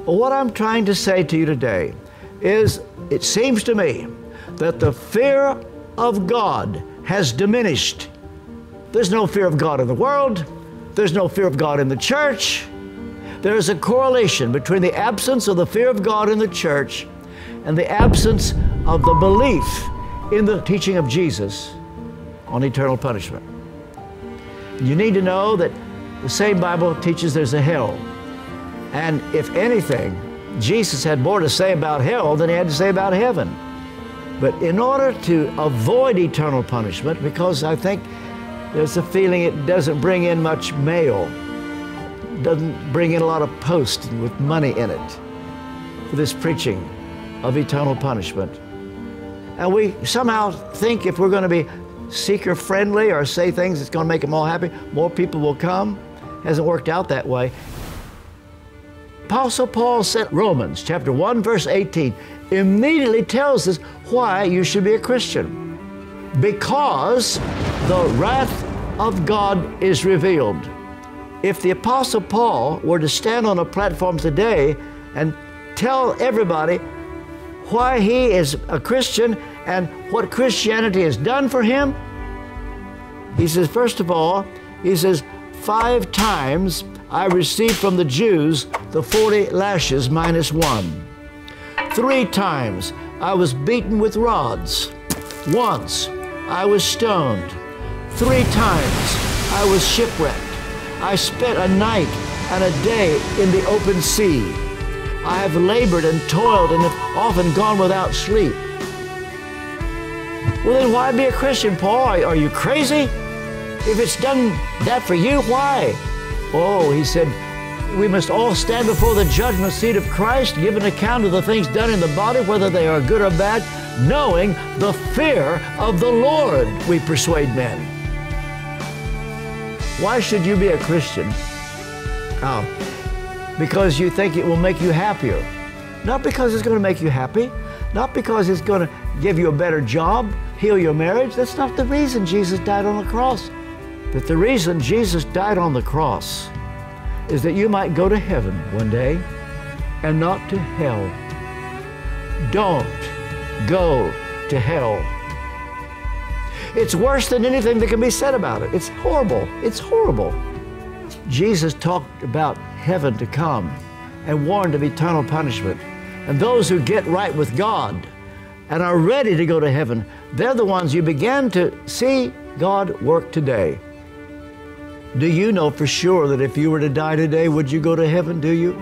Well, what I'm trying to say to you today is, it seems to me that the fear of God has diminished. There's no fear of God in the world. There's no fear of God in the church. There's a correlation between the absence of the fear of God in the church and the absence of the belief in the teaching of Jesus on eternal punishment. You need to know that the same Bible teaches there's a hell. And if anything, Jesus had more to say about hell than he had to say about heaven. But in order to avoid eternal punishment, because I think there's a feeling it doesn't bring in much mail, doesn't bring in a lot of posts with money in it for this preaching of eternal punishment. And we somehow think if we're going to be seeker-friendly or say things that's going to make them all happy, more people will come. Hasn't worked out that way. Apostle Paul said, Romans chapter 1, verse 18, immediately tells us why you should be a Christian. Because the wrath of God is revealed. If the Apostle Paul were to stand on a platform today and tell everybody why he is a Christian and what Christianity has done for him, he says, first of all, he says, 5 times I received from the Jews the 40 lashes minus 1. 3 times I was beaten with rods. Once I was stoned. 3 times I was shipwrecked. I spent a night and a day in the open sea. I have labored and toiled and have often gone without sleep. Well, then why be a Christian, Paul? Are you crazy? If it's done that for you, why? Oh, he said, we must all stand before the judgment seat of Christ, give an account of the things done in the body, whether they are good or bad, knowing the fear of the Lord we persuade men. Why should you be a Christian? Because you think it will make you happier. Not because it's going to make you happy, not because it's going to give you a better job, heal your marriage. That's not the reason Jesus died on the cross. But the reason Jesus died on the cross is that you might go to heaven one day and not to hell. Don't go to hell. It's worse than anything that can be said about it. It's horrible. It's horrible. Jesus talked about heaven to come and warned of eternal punishment. And those who get right with God and are ready to go to heaven, they're the ones you begin to see God work today. Do you know for sure that if you were to die today, would you go to heaven? Do you?